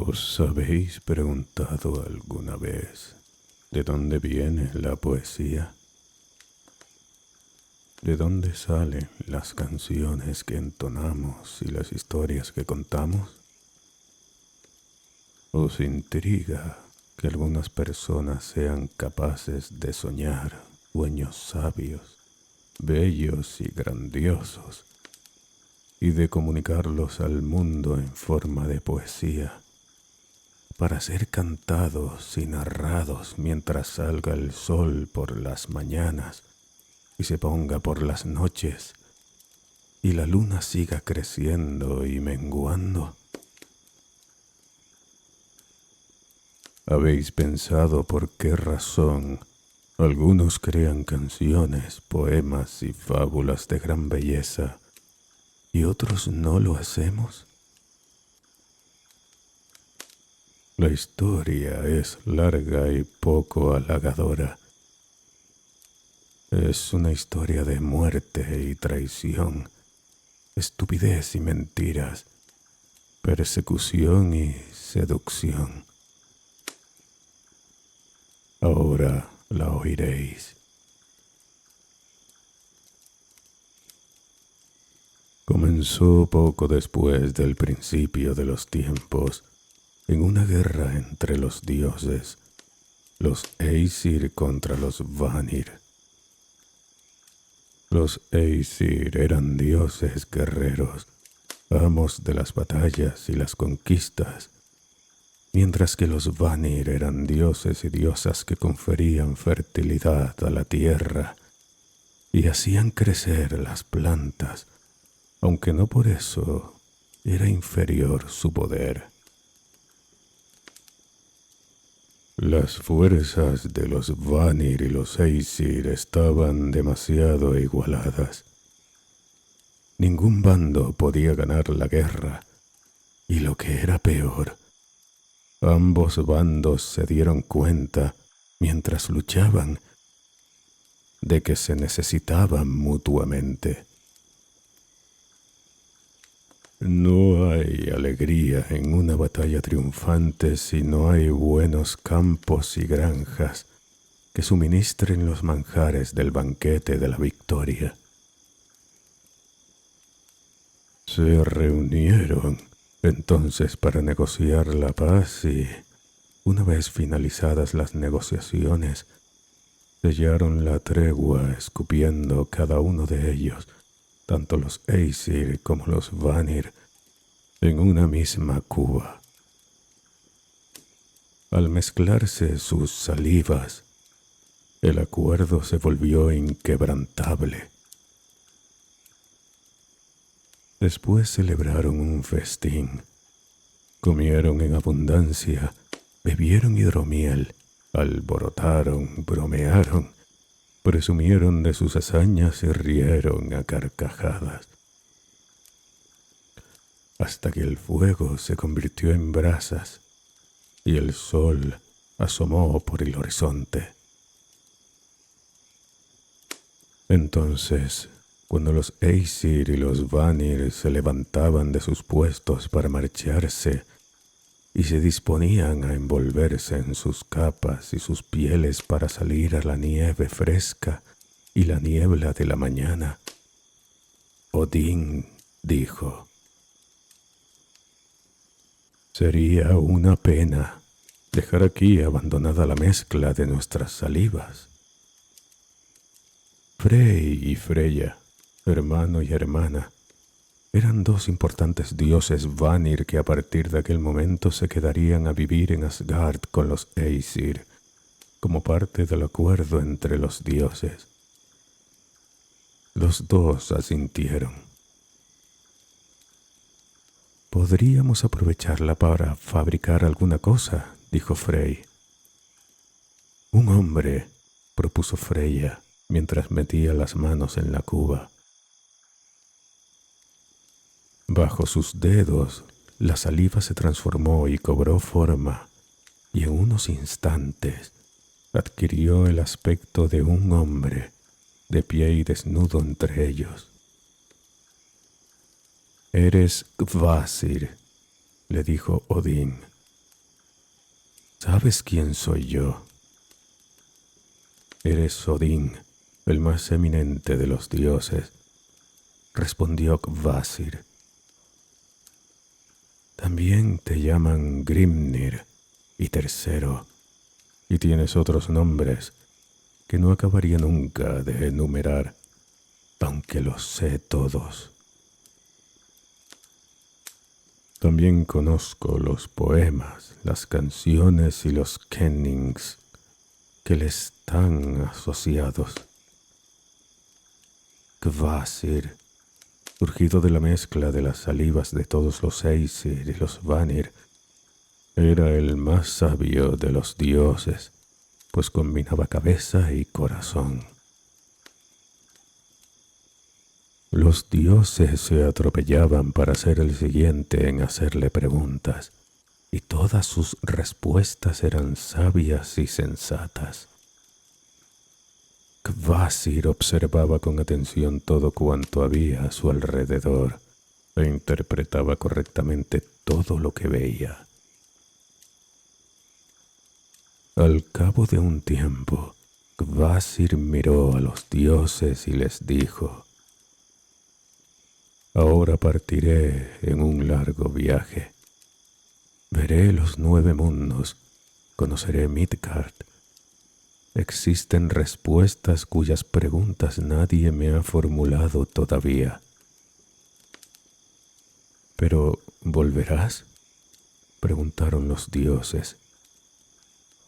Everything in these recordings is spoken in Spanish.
¿Os habéis preguntado alguna vez de dónde viene la poesía? ¿De dónde salen las canciones que entonamos y las historias que contamos? ¿Os intriga que algunas personas sean capaces de soñar sueños sabios, bellos y grandiosos, y de comunicarlos al mundo en forma de poesía, para ser cantados y narrados mientras salga el sol por las mañanas y se ponga por las noches, y la luna siga creciendo y menguando? ¿Habéis pensado por qué razón algunos crean canciones, poemas y fábulas de gran belleza y otros no lo hacemos? La historia es larga y poco halagadora. Es una historia de muerte y traición, estupidez y mentiras, persecución y seducción. Ahora la oiréis. Comenzó poco después del principio de los tiempos, en una guerra entre los dioses, los Aesir contra los Vanir. Los Aesir eran dioses guerreros, amos de las batallas y las conquistas, mientras que los Vanir eran dioses y diosas que conferían fertilidad a la tierra y hacían crecer las plantas, aunque no por eso era inferior su poder. Las fuerzas de los Vanir y los Aesir estaban demasiado igualadas. Ningún bando podía ganar la guerra, y lo que era peor, ambos bandos se dieron cuenta, mientras luchaban, de que se necesitaban mutuamente. No hay alegría en una batalla triunfante si no hay buenos campos y granjas que suministren los manjares del banquete de la victoria. Se reunieron entonces para negociar la paz y, una vez finalizadas las negociaciones, sellaron la tregua escupiendo cada uno de ellos, tanto los Aesir como los Vanir, en una misma cuba. Al mezclarse sus salivas, el acuerdo se volvió inquebrantable. Después celebraron un festín, comieron en abundancia, bebieron hidromiel, alborotaron, bromearon, presumieron de sus hazañas y rieron a carcajadas, hasta que el fuego se convirtió en brasas y el sol asomó por el horizonte. Entonces, cuando los Aesir y los Vanir se levantaban de sus puestos para marcharse y se disponían a envolverse en sus capas y sus pieles para salir a la nieve fresca y la niebla de la mañana, Odín dijo: «Sería una pena dejar aquí abandonada la mezcla de nuestras salivas». Frey y Freya, hermano y hermana, eran dos importantes dioses Vanir que a partir de aquel momento se quedarían a vivir en Asgard con los Aesir, como parte del acuerdo entre los dioses. Los dos asintieron. «Podríamos aprovecharla para fabricar alguna cosa», dijo Frey. «Un hombre», propuso Freya, mientras metía las manos en la cuba. Bajo sus dedos, la saliva se transformó y cobró forma, y en unos instantes adquirió el aspecto de un hombre, de pie y desnudo entre ellos. «Eres Kvasir», le dijo Odín, ¿Sabes quién soy yo? Eres Odín, el más eminente de los dioses, respondió Kvasir. También te llaman Grimnir y Tercero, y tienes otros nombres que no acabaría nunca de enumerar, aunque los sé todos. También conozco los poemas, las canciones y los kennings que le están asociados. Kvasir, surgido de la mezcla de las salivas de todos los Aesir y los Vanir, era el más sabio de los dioses, pues combinaba cabeza y corazón. Los dioses se atropellaban para ser el siguiente en hacerle preguntas, y todas sus respuestas eran sabias y sensatas. Kvasir observaba con atención todo cuanto había a su alrededor e interpretaba correctamente todo lo que veía. Al cabo de un tiempo, Kvasir miró a los dioses y les dijo: Ahora partiré en un largo viaje. Veré los 9 mundos, conoceré Midgard. Existen respuestas cuyas preguntas nadie me ha formulado todavía. ¿Pero volverás?, preguntaron los dioses.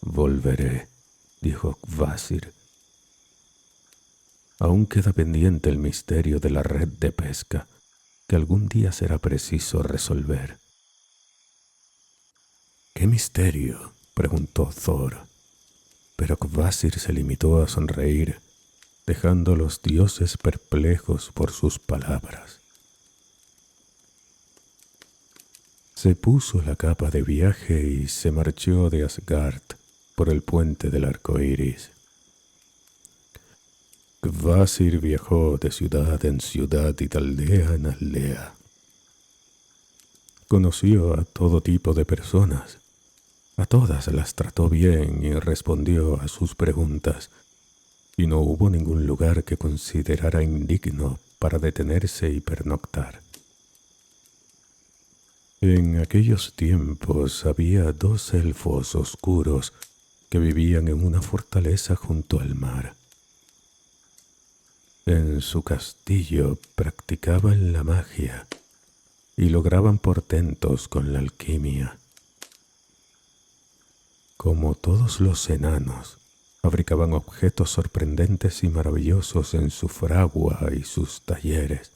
Volveré, dijo Kvasir. Aún queda pendiente el misterio de la red de pesca, que algún día será preciso resolver. ¿Qué misterio?, preguntó Thor. Pero Kvasir se limitó a sonreír, dejando a los dioses perplejos por sus palabras. Se puso la capa de viaje y se marchó de Asgard por el puente del arco iris. Kvasir viajó de ciudad en ciudad y de aldea en aldea. Conoció a todo tipo de personas. A todas las trató bien y respondió a sus preguntas, y no hubo ningún lugar que considerara indigno para detenerse y pernoctar. En aquellos tiempos había 2 elfos oscuros que vivían en una fortaleza junto al mar. En su castillo practicaban la magia y lograban portentos con la alquimia. Como todos los enanos, fabricaban objetos sorprendentes y maravillosos en su fragua y sus talleres.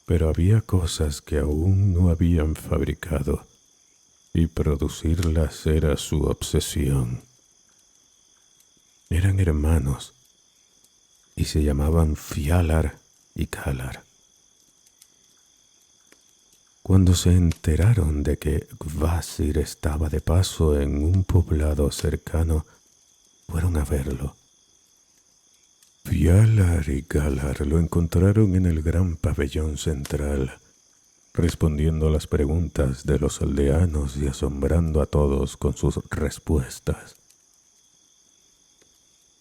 Pero había cosas que aún no habían fabricado, y producirlas era su obsesión. Eran hermanos, y se llamaban Fjalar y Galar. Cuando se enteraron de que Kvasir estaba de paso en un poblado cercano, fueron a verlo. Fjalar y Galar lo encontraron en el gran pabellón central, respondiendo a las preguntas de los aldeanos y asombrando a todos con sus respuestas.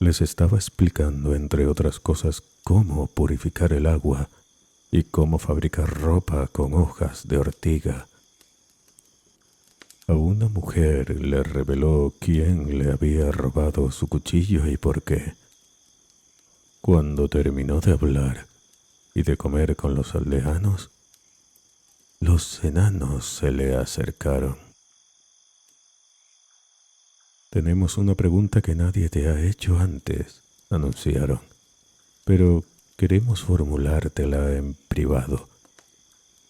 Les estaba explicando, entre otras cosas, cómo purificar el agua y cómo fabricar ropa con hojas de ortiga. A una mujer le reveló quién le había robado su cuchillo y por qué. Cuando terminó de hablar y de comer con los aldeanos, los enanos se le acercaron. «Tenemos una pregunta que nadie te ha hecho antes», anunciaron, «pero queremos formulártela en privado.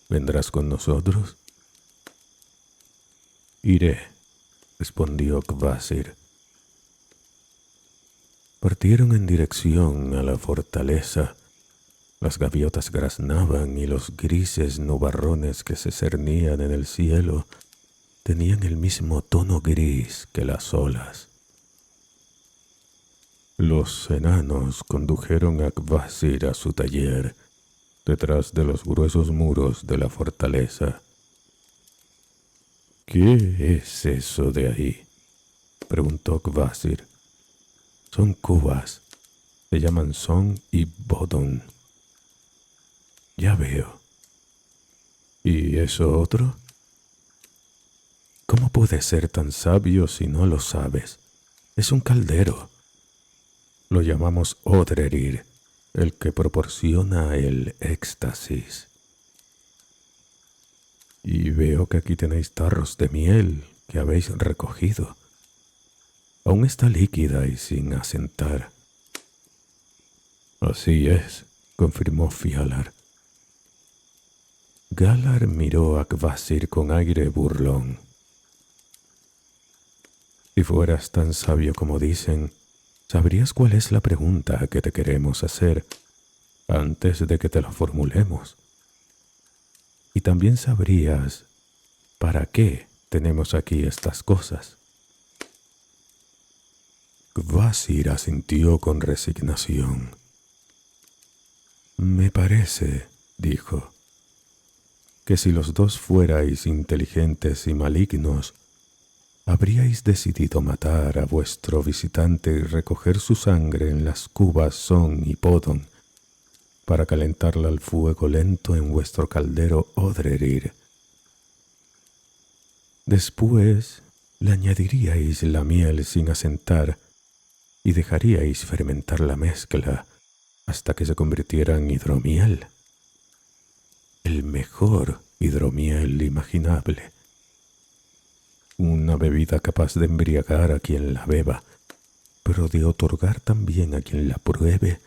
¿Vendrás con nosotros?» «Iré», respondió Kvasir. Partieron en dirección a la fortaleza. Las gaviotas graznaban y los grises nubarrones que se cernían en el cielo tenían el mismo tono gris que las olas. Los enanos condujeron a Kvasir a su taller, detrás de los gruesos muros de la fortaleza. ¿Qué es eso de ahí?, preguntó Kvasir. Son cubas. Se llaman Son y Bodon. Ya veo. ¿Y eso otro? ¿Cómo puedes ser tan sabio si no lo sabes? Es un caldero. Lo llamamos Odrerir, el que proporciona el éxtasis. Y veo que aquí tenéis tarros de miel que habéis recogido. Aún está líquida y sin asentar. Así es, confirmó Fjalar. Galar miró a Kvasir con aire burlón. Si fueras tan sabio como dicen, sabrías cuál es la pregunta que te queremos hacer antes de que te la formulemos. Y también sabrías para qué tenemos aquí estas cosas. Kvasir asintió con resignación. Me parece, dijo, que si los dos fuerais inteligentes y malignos, habríais decidido matar a vuestro visitante y recoger su sangre en las cubas Son y Bodon para calentarla al fuego lento en vuestro caldero Odrerir. Después le añadiríais la miel sin asentar y dejaríais fermentar la mezcla hasta que se convirtiera en hidromiel. El mejor hidromiel imaginable. Una bebida capaz de embriagar a quien la beba, pero de otorgar también a quien la pruebe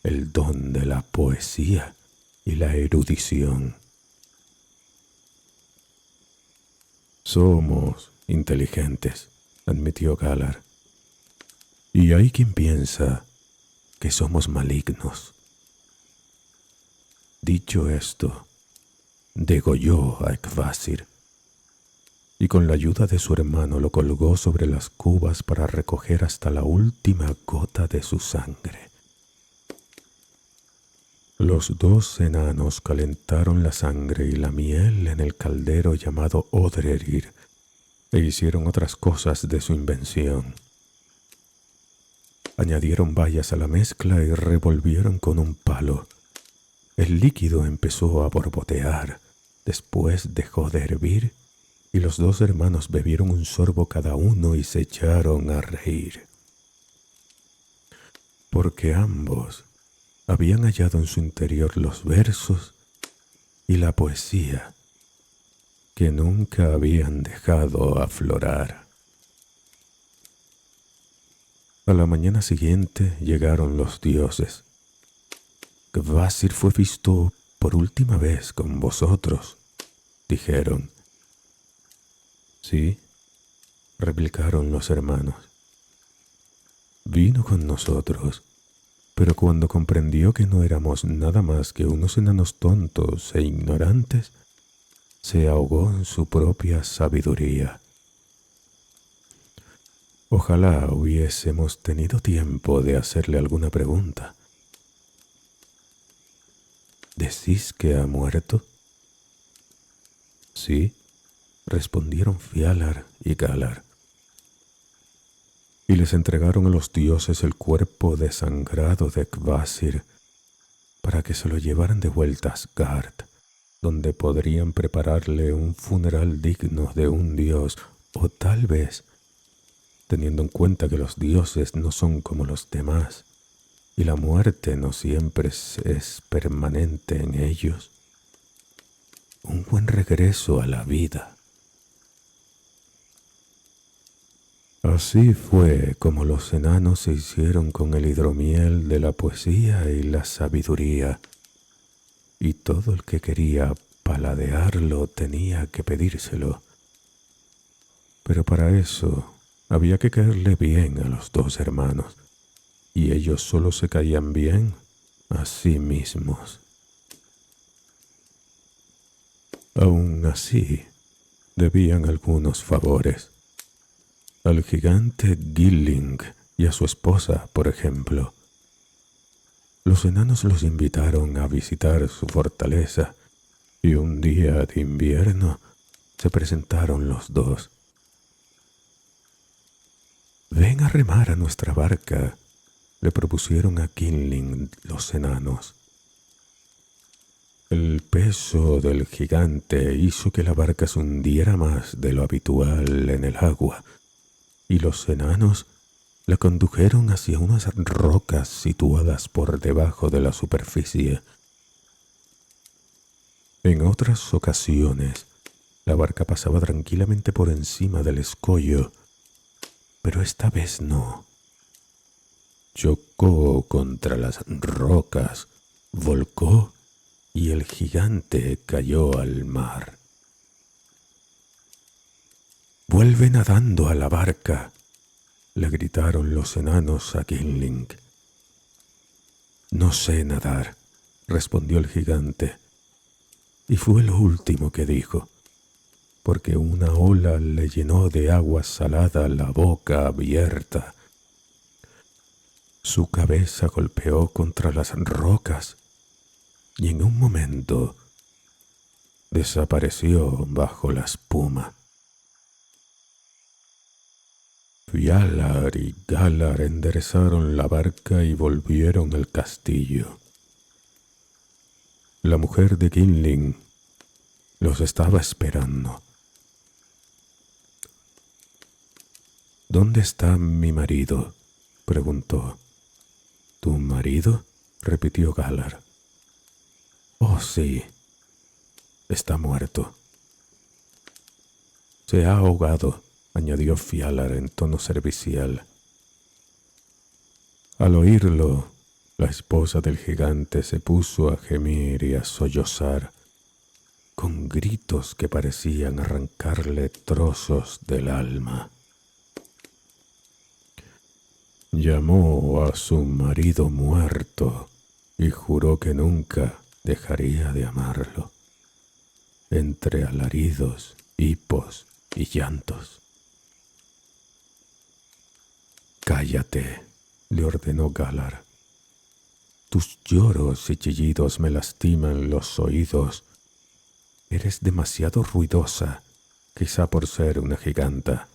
el don de la poesía y la erudición. Somos inteligentes, admitió Galar. Y hay quien piensa que somos malignos. Dicho esto, degolló a Kvasir y con la ayuda de su hermano lo colgó sobre las cubas para recoger hasta la última gota de su sangre. Los dos enanos calentaron la sangre y la miel en el caldero llamado Odrerir e hicieron otras cosas de su invención. Añadieron bayas a la mezcla y revolvieron con un palo. El líquido empezó a borbotear, después dejó de hervir y los dos hermanos bebieron un sorbo cada uno y se echaron a reír. Porque ambos habían hallado en su interior los versos y la poesía que nunca habían dejado aflorar. A la mañana siguiente llegaron los dioses. Kvasir fue visto por última vez con vosotros, dijeron. Sí, replicaron los hermanos. Vino con nosotros, pero cuando comprendió que no éramos nada más que unos enanos tontos e ignorantes, se ahogó en su propia sabiduría. Ojalá hubiésemos tenido tiempo de hacerle alguna pregunta. ¿Decís que ha muerto? Sí, respondieron Fjalar y Galar. Y les entregaron a los dioses el cuerpo desangrado de Kvasir para que se lo llevaran de vuelta a Asgard, donde podrían prepararle un funeral digno de un dios, o tal vez, teniendo en cuenta que los dioses no son como los demás y la muerte no siempre es permanente en ellos, un buen regreso a la vida. Así fue como los enanos se hicieron con el hidromiel de la poesía y la sabiduría, y todo el que quería paladearlo tenía que pedírselo. Pero para eso había que caerle bien a los dos hermanos, y ellos solo se caían bien a sí mismos. Aún así, debían algunos favores. Al gigante Gilling y a su esposa, por ejemplo. Los enanos los invitaron a visitar su fortaleza y un día de invierno se presentaron los dos. «Ven a remar a nuestra barca», le propusieron a Gimli los enanos. El peso del gigante hizo que la barca se hundiera más de lo habitual en el agua, y los enanos la condujeron hacia unas rocas situadas por debajo de la superficie. En otras ocasiones, la barca pasaba tranquilamente por encima del escollo, pero esta vez no. Chocó contra las rocas, volcó y el gigante cayó al mar. «¡Vuelve nadando a la barca!», le gritaron los enanos a Gimli. «No sé nadar», respondió el gigante, y fue lo último que dijo, porque una ola le llenó de agua salada la boca abierta. Su cabeza golpeó contra las rocas y en un momento desapareció bajo la espuma. Fjalar y Galar enderezaron la barca y volvieron al castillo. La mujer de Gimli los estaba esperando. «¿Dónde está mi marido?», preguntó. «¿Tu marido?», repitió Galar. «Oh, sí, está muerto». «Se ha ahogado», añadió Fjalar en tono servicial. Al oírlo, la esposa del gigante se puso a gemir y a sollozar, con gritos que parecían arrancarle trozos del alma. Llamó a su marido muerto y juró que nunca dejaría de amarlo, entre alaridos, hipos y llantos. «Cállate», le ordenó Galar. «Tus lloros y chillidos me lastiman los oídos. Eres demasiado ruidosa, quizá por ser una giganta».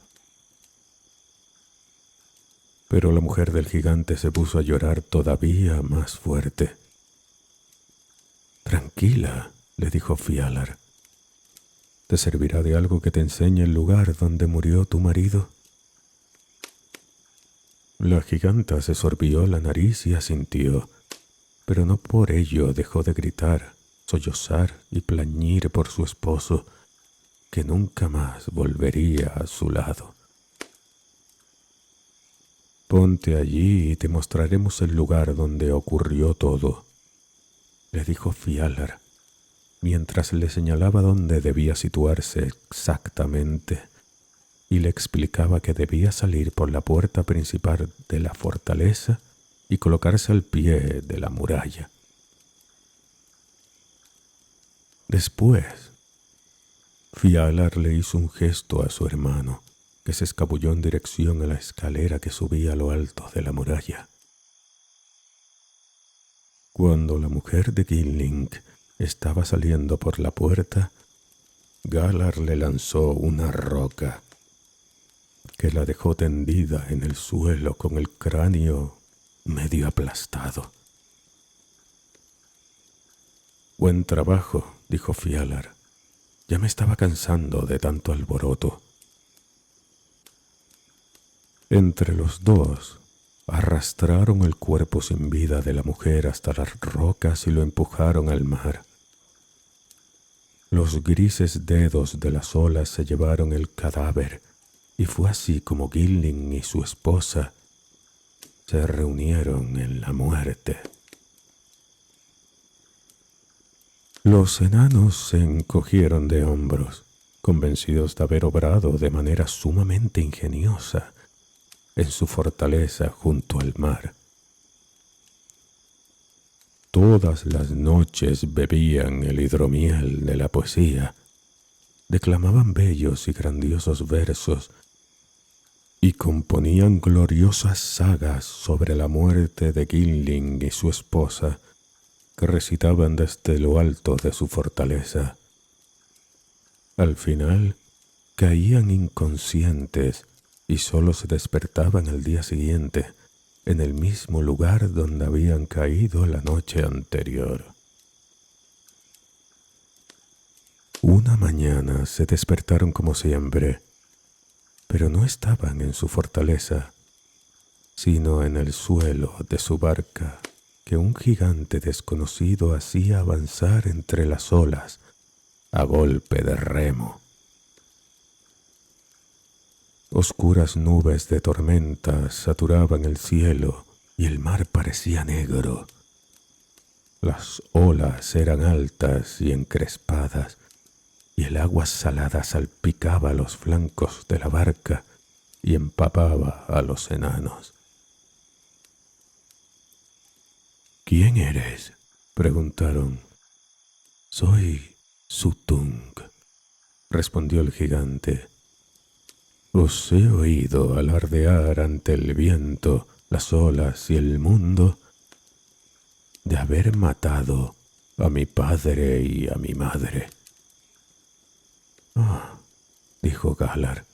Pero la mujer del gigante se puso a llorar todavía más fuerte. «Tranquila», le dijo Fjalar. «¿Te servirá de algo que te enseñe el lugar donde murió tu marido?». La giganta se sorbió la nariz y asintió, pero no por ello dejó de gritar, sollozar y plañir por su esposo, que nunca más volvería a su lado. «Ponte allí y te mostraremos el lugar donde ocurrió todo», le dijo Fjalar, mientras le señalaba dónde debía situarse exactamente y le explicaba que debía salir por la puerta principal de la fortaleza y colocarse al pie de la muralla. Después, Fjalar le hizo un gesto a su hermano, que se escabulló en dirección a la escalera que subía a lo alto de la muralla. Cuando la mujer de Gimli estaba saliendo por la puerta, Galar le lanzó una roca que la dejó tendida en el suelo con el cráneo medio aplastado. «Buen trabajo», dijo Fjalar. «Ya me estaba cansando de tanto alboroto». Entre los dos arrastraron el cuerpo sin vida de la mujer hasta las rocas y lo empujaron al mar. Los grises dedos de las olas se llevaron el cadáver, y fue así como Gimli y su esposa se reunieron en la muerte. Los enanos se encogieron de hombros, convencidos de haber obrado de manera sumamente ingeniosa en su fortaleza junto al mar. Todas las noches bebían el hidromiel de la poesía, declamaban bellos y grandiosos versos y componían gloriosas sagas sobre la muerte de Gimli y su esposa, que recitaban desde lo alto de su fortaleza. Al final, caían inconscientes y solo se despertaban al día siguiente, en el mismo lugar donde habían caído la noche anterior. Una mañana se despertaron como siempre, pero no estaban en su fortaleza, sino en el suelo de su barca que un gigante desconocido hacía avanzar entre las olas a golpe de remo. Oscuras nubes de tormenta saturaban el cielo y el mar parecía negro. Las olas eran altas y encrespadas, y el agua salada salpicaba los flancos de la barca y empapaba a los enanos. «¿Quién eres?», preguntaron. «Soy Sutung», respondió el gigante. «Os he oído alardear ante el viento, las olas y el mundo de haber matado a mi padre y a mi madre». «Ah», dijo Galar,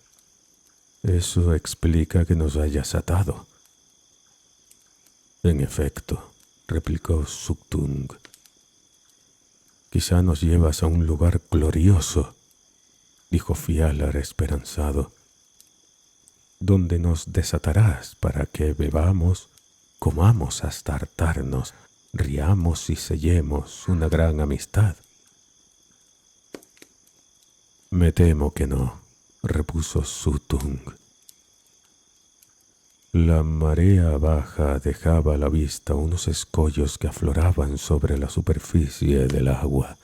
«eso explica que nos hayas atado». «En efecto», replicó Suktung, «quizá nos llevas a un lugar glorioso», dijo Fialar esperanzado, «donde nos desatarás para que bebamos, comamos hasta hartarnos, riamos y sellemos una gran amistad». «Me temo que no», repuso Sutung. La marea baja dejaba a la vista unos escollos que afloraban sobre la superficie del agua.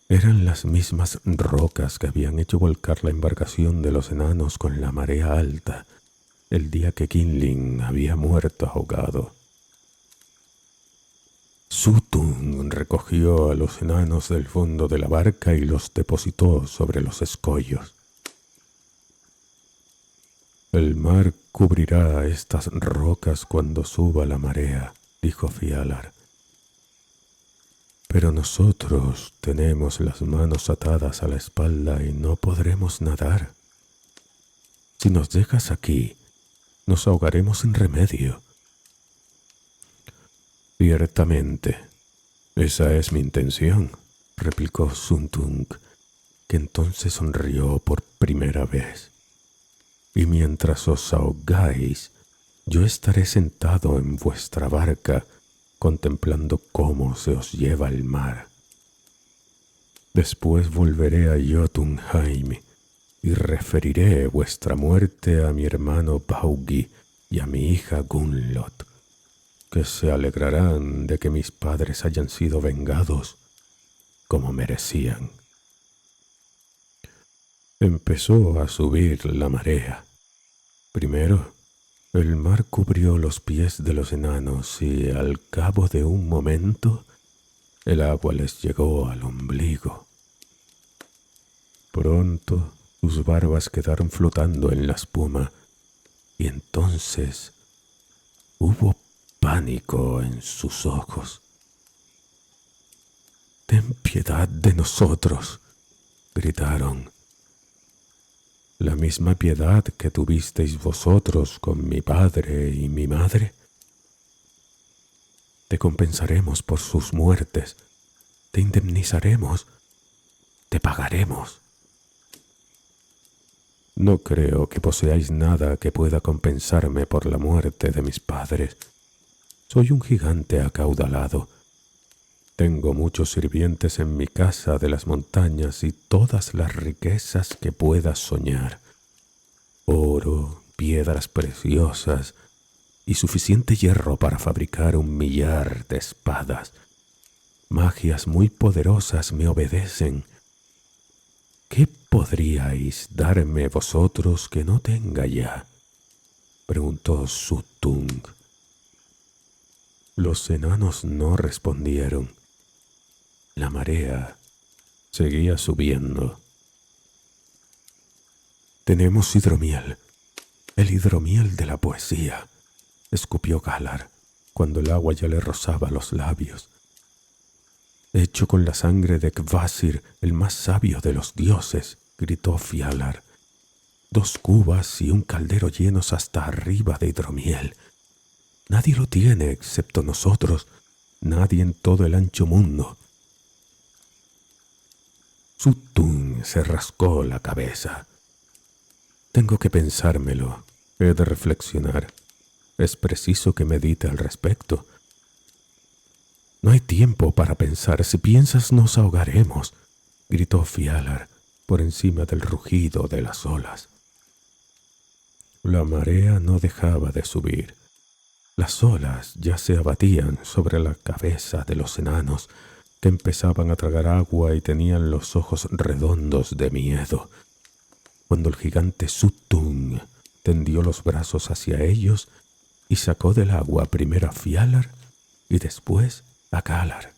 Eran las mismas rocas que habían hecho volcar la embarcación de los enanos con la marea alta, el día que Kinlin había muerto ahogado. Sutung recogió a los enanos del fondo de la barca y los depositó sobre los escollos. «El mar cubrirá estas rocas cuando suba la marea», dijo Fialar. «Pero nosotros tenemos las manos atadas a la espalda y no podremos nadar. Si nos dejas aquí, nos ahogaremos sin remedio». «Ciertamente, esa es mi intención», replicó Sutung, que entonces sonrió por primera vez. «Y mientras os ahogáis, yo estaré sentado en vuestra barca, contemplando cómo se os lleva el mar. Después volveré a Jotunheim y referiré vuestra muerte a mi hermano Baugi y a mi hija Gunnlod, que se alegrarán de que mis padres hayan sido vengados como merecían». Empezó a subir la marea. Primero, el mar cubrió los pies de los enanos y al cabo de un momento el agua les llegó al ombligo. Pronto sus barbas quedaron flotando en la espuma y entonces hubo pánico en sus ojos. «Ten piedad de nosotros», gritaron. «¿La misma piedad que tuvisteis vosotros con mi padre y mi madre? Te compensaremos por sus muertes, te indemnizaremos, te pagaremos». «No creo que poseáis nada que pueda compensarme por la muerte de mis padres. Soy un gigante acaudalado. Tengo muchos sirvientes en mi casa de las montañas y todas las riquezas que puedas soñar. Oro, piedras preciosas y suficiente hierro para fabricar 1.000.000 de espadas. Magias muy poderosas me obedecen. ¿Qué podríais darme vosotros que no tenga ya?», preguntó Sutung. Los enanos no respondieron. La marea seguía subiendo. «Tenemos hidromiel, el hidromiel de la poesía», escupió Galar cuando el agua ya le rozaba los labios. hecho con la sangre de Kvasir, el más sabio de los dioses, gritó Fjalar. 2 cubas y un caldero llenos hasta arriba de hidromiel. Nadie lo tiene excepto nosotros, nadie en todo el ancho mundo. Suttung se rascó la cabeza. Tengo que pensármelo, he de reflexionar. Es preciso que medite al respecto. No hay tiempo para pensar, si piensas nos ahogaremos, gritó Fjalar por encima del rugido de las olas. La marea no dejaba de subir. Las olas ya se abatían sobre la cabeza de los enanos, que empezaban a tragar agua y tenían los ojos redondos de miedo. Cuando el gigante Suttung tendió los brazos hacia ellos y sacó del agua primero a Fjalar y después a Galar.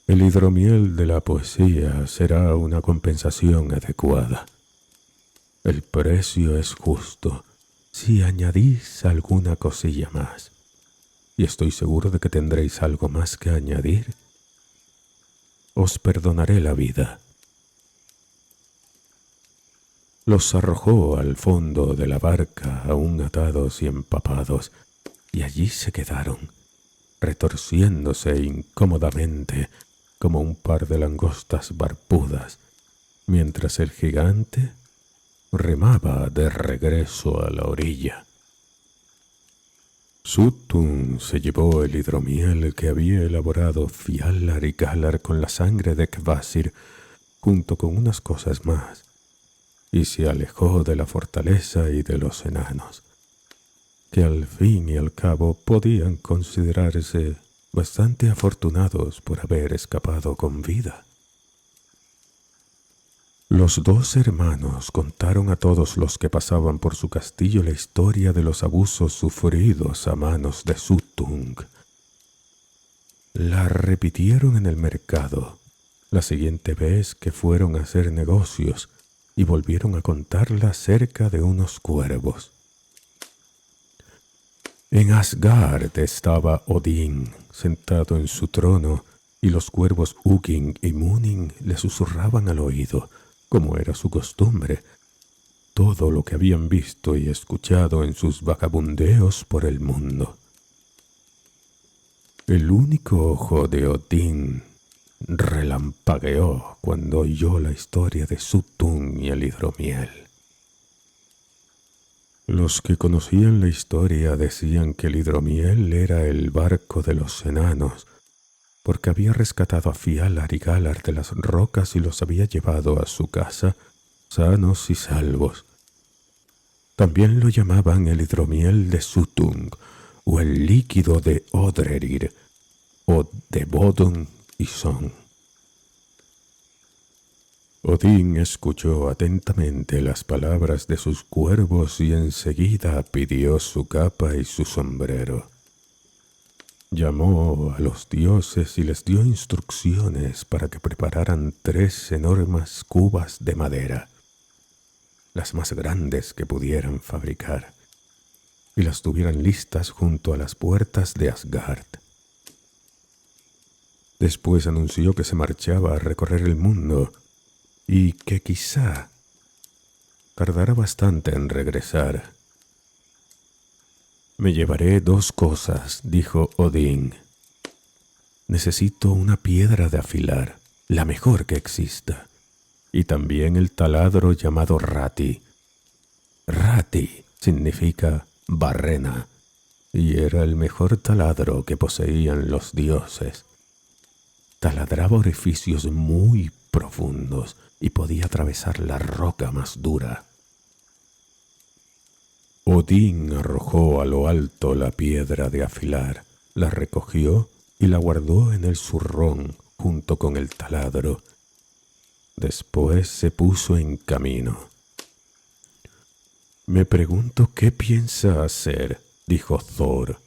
El hidromiel de la poesía será una compensación adecuada. El precio es justo si añadís alguna cosilla más. Y estoy seguro de que tendréis algo más que añadir. Os perdonaré la vida. Los arrojó al fondo de la barca, aún atados y empapados, y allí se quedaron, retorciéndose incómodamente como un par de langostas barbudas, mientras el gigante remaba de regreso a la orilla. Suttung se llevó el hidromiel que había elaborado Fjalar y Galar con la sangre de Kvasir, junto con unas cosas más, y se alejó de la fortaleza y de los enanos, que al fin y al cabo podían considerarse bastante afortunados por haber escapado con vida. Los 2 hermanos contaron a todos los que pasaban por su castillo la historia de los abusos sufridos a manos de Suttung. La repitieron en el mercado la siguiente vez que fueron a hacer negocios y volvieron a contarla cerca de unos cuervos. En Asgard estaba Odín sentado en su trono y los cuervos Hugin y Munin le susurraban al oído, como era su costumbre, todo lo que habían visto y escuchado en sus vagabundeos por el mundo. El único ojo de Odín relampagueó cuando oyó la historia de Suttung y el hidromiel. Los que conocían la historia decían que el hidromiel era el barco de los enanos, porque había rescatado a Fjalar y Galar de las rocas y los había llevado a su casa sanos y salvos. También lo llamaban el hidromiel de Suttung, o el líquido de Odrerir, o de Bodn y Son. Odín escuchó atentamente las palabras de sus cuervos y enseguida pidió su capa y su sombrero. Llamó a los dioses y les dio instrucciones para que prepararan 3 enormes cubas de madera, las más grandes que pudieran fabricar, y las tuvieran listas junto a las puertas de Asgard. Después anunció que se marchaba a recorrer el mundo y que quizá tardará bastante en regresar. Me llevaré 2 cosas, dijo Odín. Necesito una piedra de afilar, la mejor que exista, y también el taladro llamado Rati. Rati significa barrena, y era el mejor taladro que poseían los dioses. Taladraba orificios muy profundos y podía atravesar la roca más dura. Odín arrojó a lo alto la piedra de afilar, la recogió y la guardó en el zurrón junto con el taladro. Después se puso en camino. «Me pregunto qué piensa hacer», dijo Thor.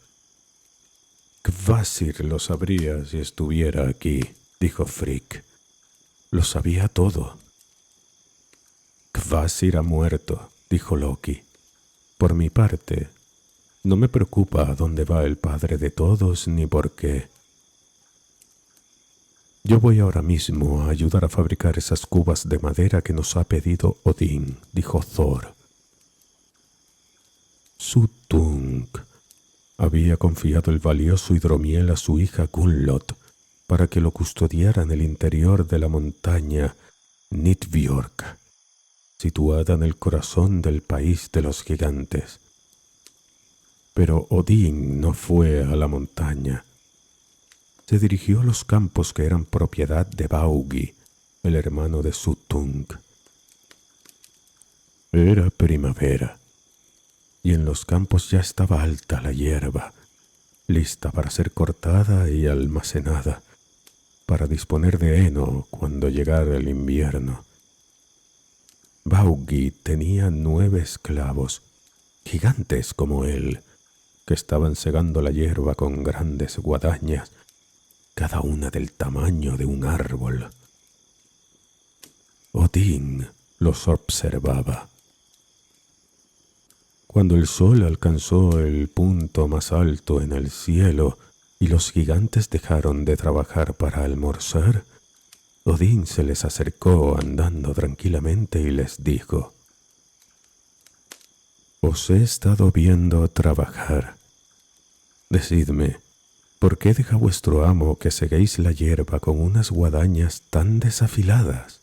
«Kvasir lo sabría si estuviera aquí», dijo Frigg. Lo sabía todo. «Kvasir ha muerto», dijo Loki. «Por mi parte, no me preocupa a dónde va el padre de todos ni por qué. Yo voy ahora mismo a ayudar a fabricar esas cubas de madera que nos ha pedido Odín, dijo Thor. Suttung había confiado el valioso hidromiel a su hija Gunnlod para que lo custodiara en el interior de la montaña Nidbjörg, situada en el corazón del país de los gigantes. Pero Odín no fue a la montaña. Se dirigió a los campos que eran propiedad de Baugi, el hermano de Suttung. Era primavera, y en los campos ya estaba alta la hierba, lista para ser cortada y almacenada, para disponer de heno cuando llegara el invierno. Baugi tenía 9 esclavos, gigantes como él, que estaban segando la hierba con grandes guadañas, cada una del tamaño de un árbol. Odín los observaba. Cuando el sol alcanzó el punto más alto en el cielo y los gigantes dejaron de trabajar para almorzar, Odín se les acercó andando tranquilamente y les dijo: «Os he estado viendo trabajar. Decidme, ¿por qué deja vuestro amo que seguéis la hierba con unas guadañas tan desafiladas?»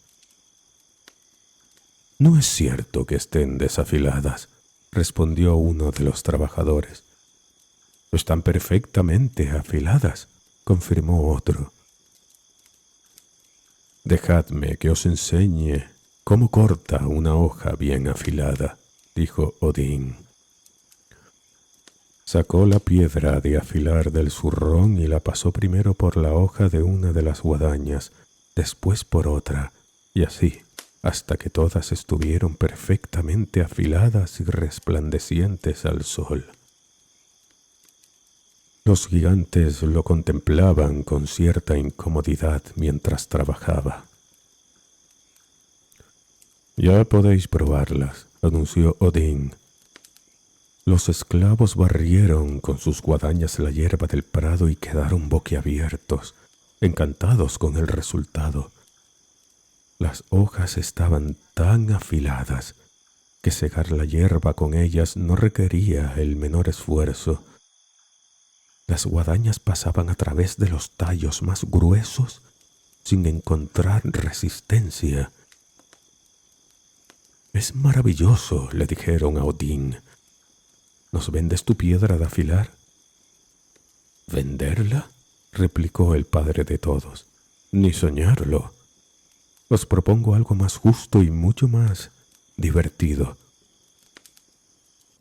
«No es cierto que estén desafiladas», respondió uno de los trabajadores. «Están perfectamente afiladas», confirmó otro. «Dejadme que os enseñe cómo corta una hoja bien afilada», dijo Odín. Sacó la piedra de afilar del zurrón y la pasó primero por la hoja de una de las guadañas, después por otra, y así, hasta que todas estuvieron perfectamente afiladas y resplandecientes al sol. Los gigantes lo contemplaban con cierta incomodidad mientras trabajaba. «Ya podéis probarlas», anunció Odín. Los esclavos barrieron con sus guadañas la hierba del prado y quedaron boquiabiertos, encantados con el resultado. Las hojas estaban tan afiladas que segar la hierba con ellas no requería el menor esfuerzo. Las guadañas pasaban a través de los tallos más gruesos sin encontrar resistencia. «Es maravilloso», le dijeron a Odín. «¿Nos vendes tu piedra de afilar?» «¿Venderla?», replicó el padre de todos. «Ni soñarlo. Os propongo algo más justo y mucho más divertido.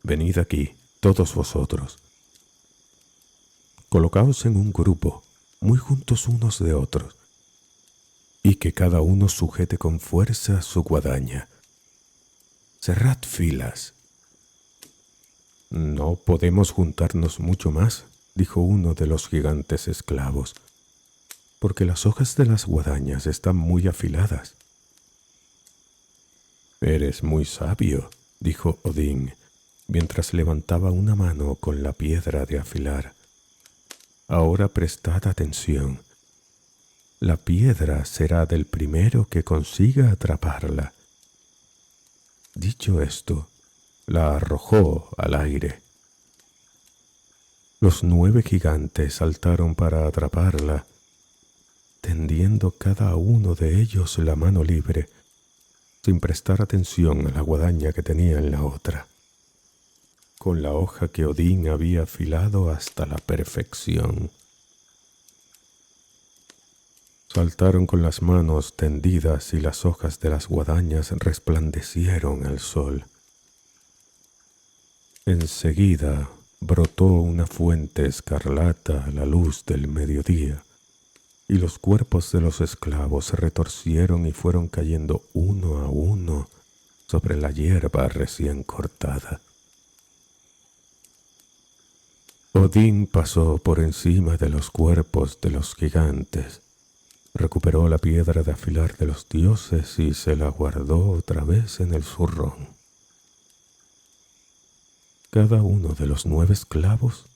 Venid aquí, todos vosotros. Colocaos en un grupo, muy juntos unos de otros, y que cada uno sujete con fuerza su guadaña. Cerrad filas». «No podemos juntarnos mucho más», dijo uno de los gigantes esclavos, «porque las hojas de las guadañas están muy afiladas». «Eres muy sabio», dijo Odín, mientras levantaba una mano con la piedra de afilar. «Ahora prestad atención. La piedra será del primero que consiga atraparla». Dicho esto, la arrojó al aire. Los 9 gigantes saltaron para atraparla, tendiendo cada uno de ellos la mano libre, sin prestar atención a la guadaña que tenía en la otra, con la hoja que Odín había afilado hasta la perfección. Saltaron con las manos tendidas y las hojas de las guadañas resplandecieron al sol. Enseguida brotó una fuente escarlata a la luz del mediodía, y los cuerpos de los esclavos se retorcieron y fueron cayendo uno a uno sobre la hierba recién cortada. Odín pasó por encima de los cuerpos de los gigantes, recuperó la piedra de afilar de los dioses y se la guardó otra vez en el zurrón. Cada uno de los 9 esclavos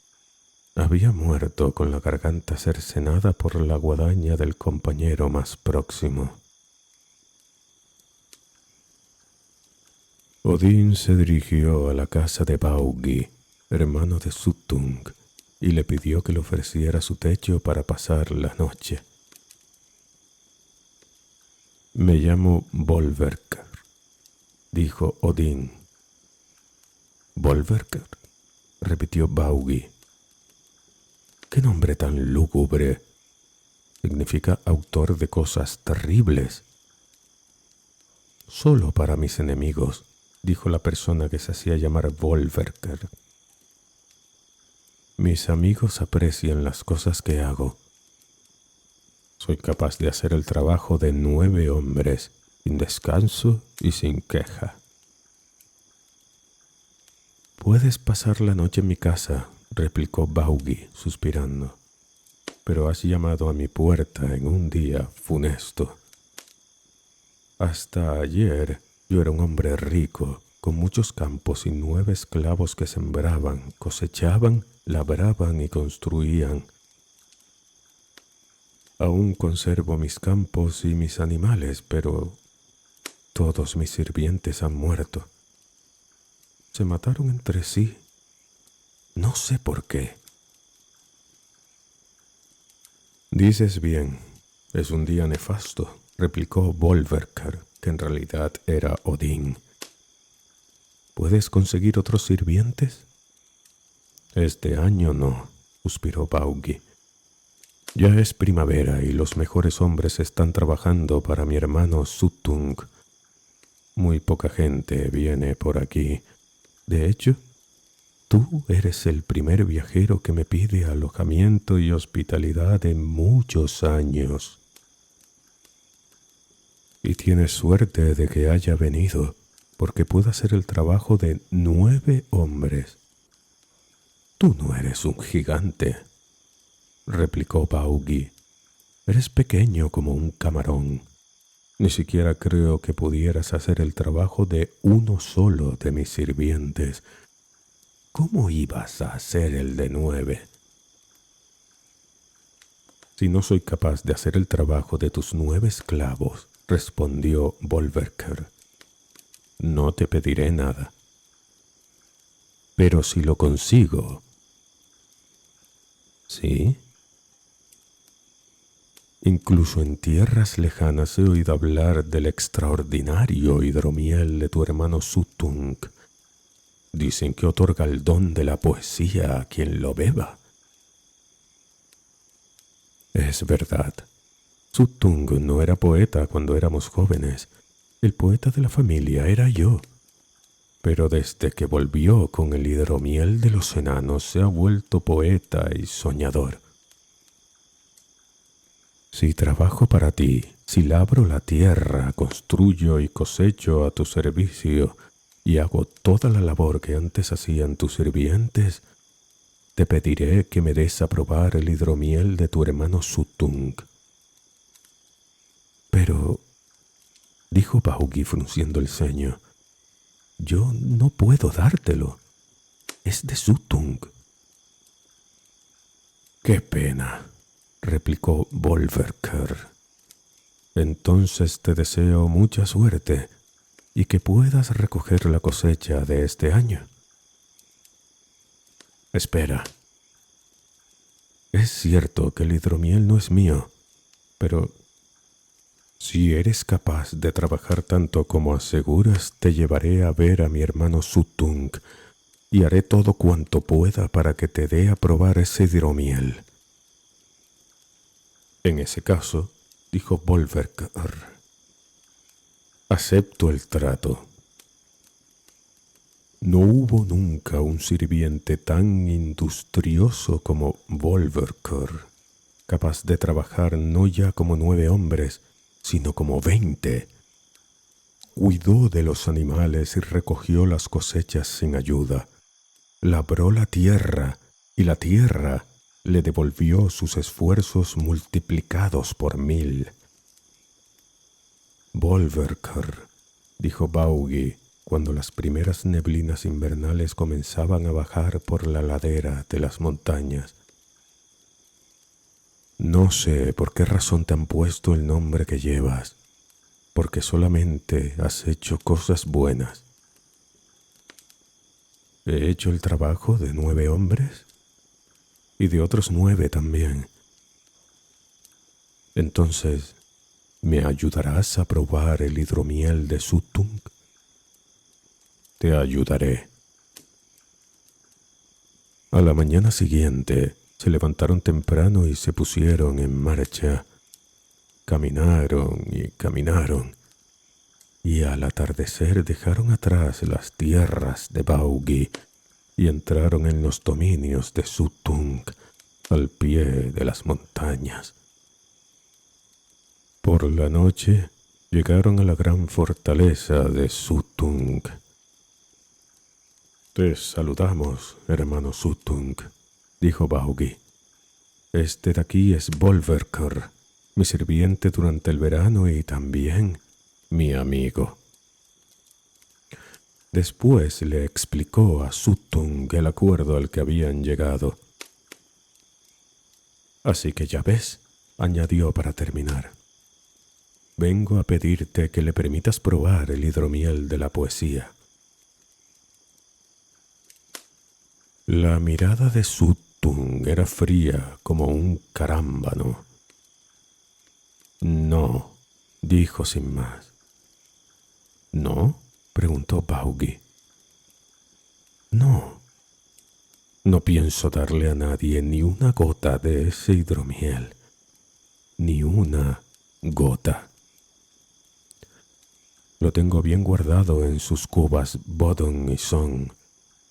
Había muerto con la garganta cercenada por la guadaña del compañero más próximo. Odín se dirigió a la casa de Baugi, hermano de Suttung, y le pidió que le ofreciera su techo para pasar la noche. «Me llamo Bolverker», dijo Odín. «¿Bolverker?», repitió Baugi. «¿Qué nombre tan lúgubre? Significa autor de cosas terribles». «Solo para mis enemigos», dijo la persona que se hacía llamar Bolverker. «Mis amigos aprecian las cosas que hago. Soy capaz de hacer el trabajo de 9 hombres, sin descanso y sin queja». «Puedes pasar la noche en mi casa», replicó Baugi, suspirando, «pero has llamado a mi puerta en un día funesto. Hasta ayer yo era un hombre rico, con muchos campos y 9 esclavos que sembraban, cosechaban, labraban y construían. Aún conservo mis campos y mis animales, pero todos mis sirvientes han muerto. Se mataron entre sí. No sé por qué». «Dices bien, es un día nefasto», replicó Bolverker, que en realidad era Odín. «¿Puedes conseguir otros sirvientes?» «Este año no», suspiró Baugi. «Ya es primavera y los mejores hombres están trabajando para mi hermano Suttung. Muy poca gente viene por aquí. De hecho, tú eres el primer viajero que me pide alojamiento y hospitalidad en muchos años. Y tienes suerte de que haya venido, porque puedo hacer el trabajo de 9 hombres». «Tú no eres un gigante», replicó Baugi. «Eres pequeño como un camarón. Ni siquiera creo que pudieras hacer el trabajo de uno solo de mis sirvientes. ¿Cómo ibas a hacer el de 9? «Si no soy capaz de hacer el trabajo de tus 9 esclavos», respondió Bolverker, «no te pediré nada. Pero si lo consigo». «¿Sí? Incluso en tierras lejanas he oído hablar del extraordinario hidromiel de tu hermano Suttung. Dicen que otorga el don de la poesía a quien lo beba». «Es verdad. Suttung no era poeta cuando éramos jóvenes. El poeta de la familia era yo. Pero desde que volvió con el hidromiel de los enanos se ha vuelto poeta y soñador. Si trabajo para ti, si labro la tierra, construyo y cosecho a tu servicio y hago toda la labor que antes hacían tus sirvientes, te pediré que me des a probar el hidromiel de tu hermano Suttung». «Pero», dijo Baugi frunciendo el ceño, «yo no puedo dártelo. Es de Suttung». «Qué pena», replicó Bolverker. «Entonces te deseo mucha suerte y que puedas recoger la cosecha de este año». «Espera. Es cierto que el hidromiel no es mío, pero si eres capaz de trabajar tanto como aseguras, te llevaré a ver a mi hermano Suttung y haré todo cuanto pueda para que te dé a probar ese hidromiel». «En ese caso», dijo Bolverker, «acepto el trato». No hubo nunca un sirviente tan industrioso como Bolverker, capaz de trabajar no ya como 9 hombres, sino como 20. Cuidó de los animales y recogió las cosechas sin ayuda. Labró la tierra y la tierra le devolvió sus esfuerzos multiplicados por 1000. «Bolverker», dijo Baugi, cuando las primeras neblinas invernales comenzaban a bajar por la ladera de las montañas, No sé por qué razón te han puesto el nombre que llevas, porque solamente has hecho cosas buenas. He hecho el trabajo de 9 hombres y de otros 9 también. Entonces, ¿me ayudarás a probar el hidromiel de Suttung? Te ayudaré. A la mañana siguiente, se levantaron temprano y se pusieron en marcha. Caminaron y caminaron, y al atardecer dejaron atrás las tierras de Baugi y entraron en los dominios de Suttung, al pie de las montañas. Por la noche llegaron a la gran fortaleza de Suttung. Te saludamos, hermano Suttung, dijo Baugi. Este de aquí es Bolverkr, mi sirviente durante el verano y también mi amigo. Después le explicó a Suttung el acuerdo al que habían llegado. Así que ya ves, añadió para terminar, vengo a pedirte que le permitas probar el hidromiel de la poesía. La mirada de Suttung era fría como un carámbano. No, dijo sin más. ¿No? Preguntó Baugi. No. No pienso darle a nadie ni una gota de ese hidromiel. Ni una gota. Lo tengo bien guardado en sus cubas Bodon y Son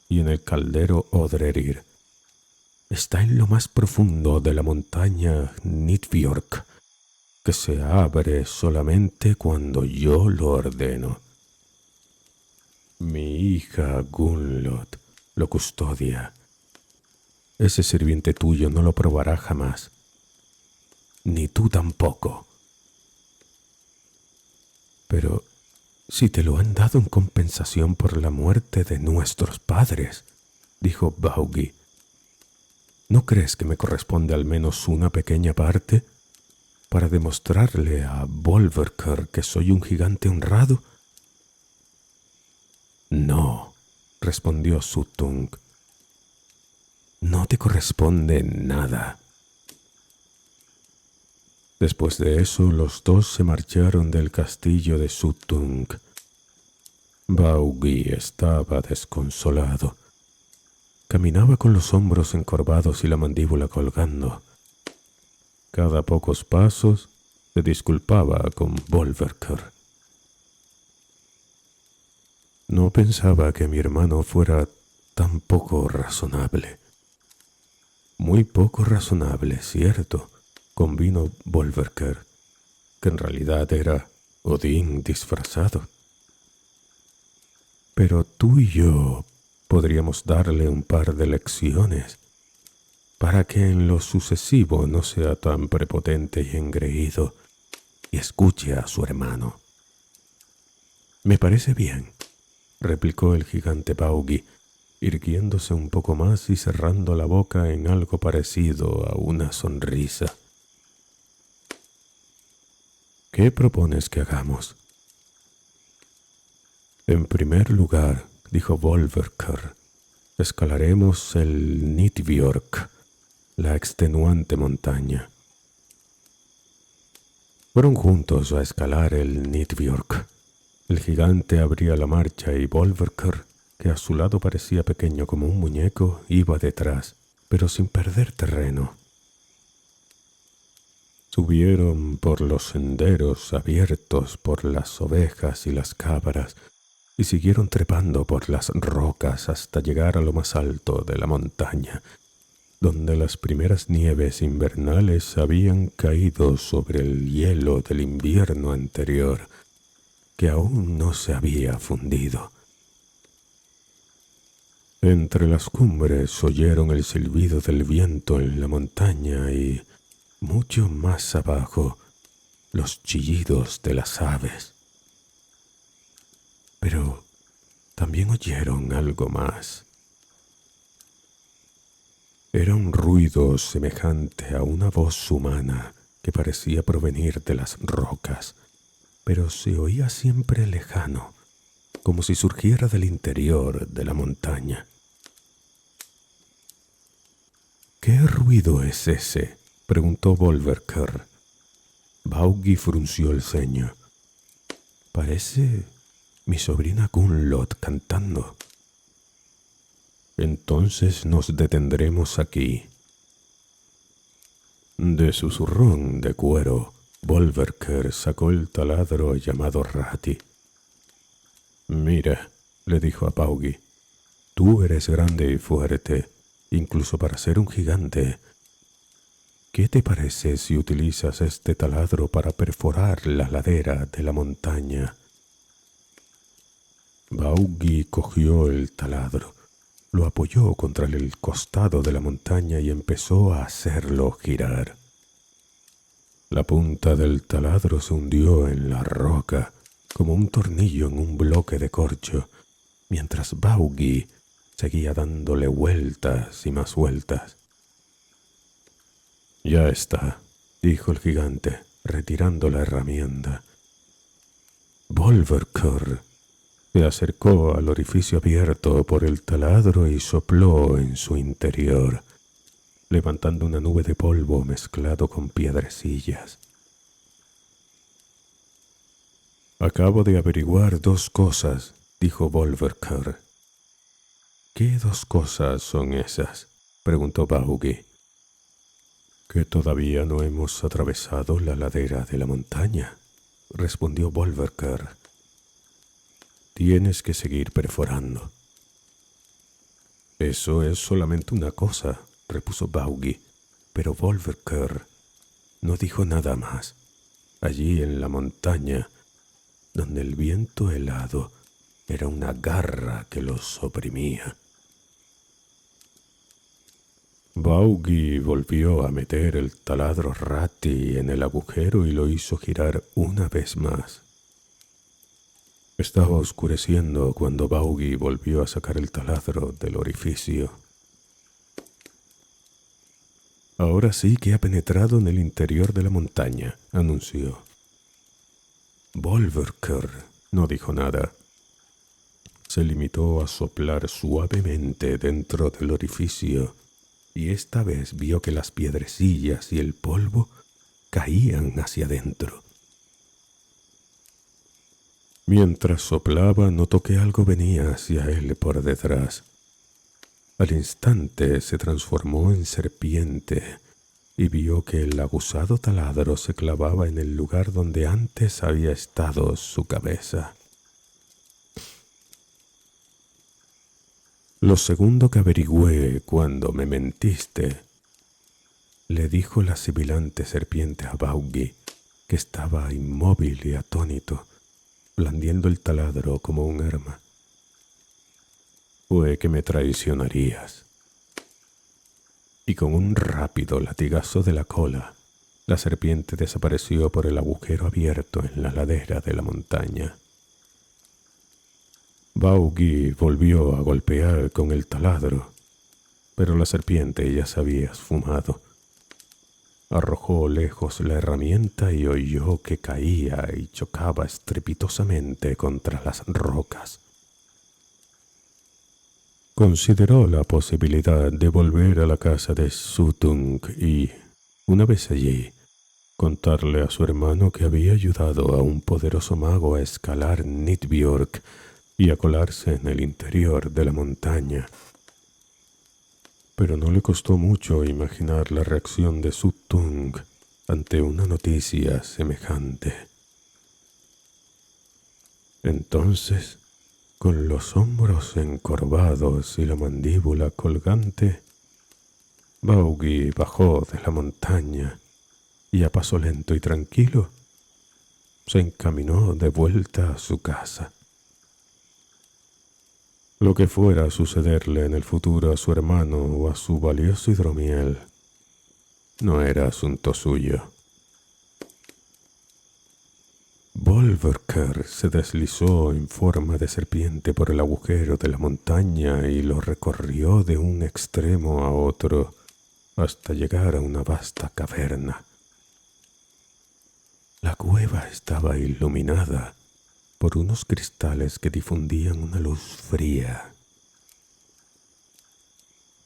y en el caldero Odrerir. Está en lo más profundo de la montaña Nidbjörg, que se abre solamente cuando yo lo ordeno. Mi hija Gunlod lo custodia. Ese sirviente tuyo no lo probará jamás. Ni tú tampoco. Pero si te lo han dado en compensación por la muerte de nuestros padres, dijo Baugi, ¿no crees que me corresponde al menos una pequeña parte para demostrarle a Bolverkr que soy un gigante honrado? No, respondió Suttung. No te corresponde nada. Después de eso, los dos se marcharon del castillo de Suttung. Baugi estaba desconsolado. Caminaba con los hombros encorvados y la mandíbula colgando. Cada pocos pasos se disculpaba con Bolverkr. No pensaba que mi hermano fuera tan poco razonable. Muy poco razonable, cierto, convino Bolverkr, que en realidad era Odín disfrazado. Pero tú y yo podríamos darle un par de lecciones para que en lo sucesivo no sea tan prepotente y engreído y escuche a su hermano. Me parece bien, replicó el gigante Baugi, irguiéndose un poco más y cerrando la boca en algo parecido a una sonrisa. ¿Qué propones que hagamos? En primer lugar, dijo Bolverkr, escalaremos el Nidbjörg, la extenuante montaña. Fueron juntos a escalar el Nidbjörg. El gigante abría la marcha y Bolverkr, que a su lado parecía pequeño como un muñeco, iba detrás, pero sin perder terreno. Subieron por los senderos abiertos por las ovejas y las cabras y siguieron trepando por las rocas hasta llegar a lo más alto de la montaña, donde las primeras nieves invernales habían caído sobre el hielo del invierno anterior, que aún no se había fundido. Entre las cumbres oyeron el silbido del viento en la montaña y, mucho más abajo, los chillidos de las aves. Pero también oyeron algo más. Era un ruido semejante a una voz humana que parecía provenir de las rocas, pero se oía siempre lejano, como si surgiera del interior de la montaña. —¿Qué ruido es ese? —preguntó Bolverker. Baugi frunció el ceño. —Parece mi sobrina Gunlod cantando. —Entonces nos detendremos aquí. De su zurrón de cuero, Bolverker sacó el taladro llamado Rati. —Mira —le dijo a Baugi—, tú eres grande y fuerte, incluso para ser un gigante. ¿Qué te parece si utilizas este taladro para perforar la ladera de la montaña? Baugi cogió el taladro, lo apoyó contra el costado de la montaña y empezó a hacerlo girar. La punta del taladro se hundió en la roca como un tornillo en un bloque de corcho, mientras Baugi seguía dándole vueltas y más vueltas. —Ya está —dijo el gigante, retirando la herramienta. Bolverker se acercó al orificio abierto por el taladro y sopló en su interior, levantando una nube de polvo mezclado con piedrecillas. —Acabo de averiguar 2 cosas —dijo Bolverker. —¿Qué 2 cosas son esas? —preguntó Baugi. —Que todavía no hemos atravesado la ladera de la montaña —respondió Bolverker—. Tienes que seguir perforando. —Eso es solamente una cosa —repuso Baugi—, pero Bolverker no dijo nada más. Allí en la montaña, donde el viento helado era una garra que los oprimía. Baugi volvió a meter el taladro Rati en el agujero y lo hizo girar una vez más. Estaba oscureciendo cuando Baugi volvió a sacar el taladro del orificio. —Ahora sí que ha penetrado en el interior de la montaña —anunció. Bolverker no dijo nada. Se limitó a soplar suavemente dentro del orificio y esta vez vio que las piedrecillas y el polvo caían hacia adentro. Mientras soplaba, notó que algo venía hacia él por detrás. Al instante se transformó en serpiente y vio que el aguzado taladro se clavaba en el lugar donde antes había estado su cabeza. —Lo segundo que averigüé cuando me mentiste —le dijo la sibilante serpiente a Baugi, que estaba inmóvil y atónito, blandiendo el taladro como un arma— fue que me traicionarías. Y con un rápido latigazo de la cola, la serpiente desapareció por el agujero abierto en la ladera de la montaña. Baugi volvió a golpear con el taladro, pero la serpiente ya se había esfumado. Arrojó lejos la herramienta y oyó que caía y chocaba estrepitosamente contra las rocas. Consideró la posibilidad de volver a la casa de Suttung y, una vez allí, contarle a su hermano que había ayudado a un poderoso mago a escalar Nidbjörg y a colarse en el interior de la montaña. Pero no le costó mucho imaginar la reacción de Suttung ante una noticia semejante. Entonces, con los hombros encorvados y la mandíbula colgante, Baugi bajó de la montaña y a paso lento y tranquilo se encaminó de vuelta a su casa. Lo que fuera a sucederle en el futuro a su hermano o a su valioso hidromiel no era asunto suyo. Bolverker se deslizó en forma de serpiente por el agujero de la montaña y lo recorrió de un extremo a otro, hasta llegar a una vasta caverna. La cueva estaba iluminada por unos cristales que difundían una luz fría.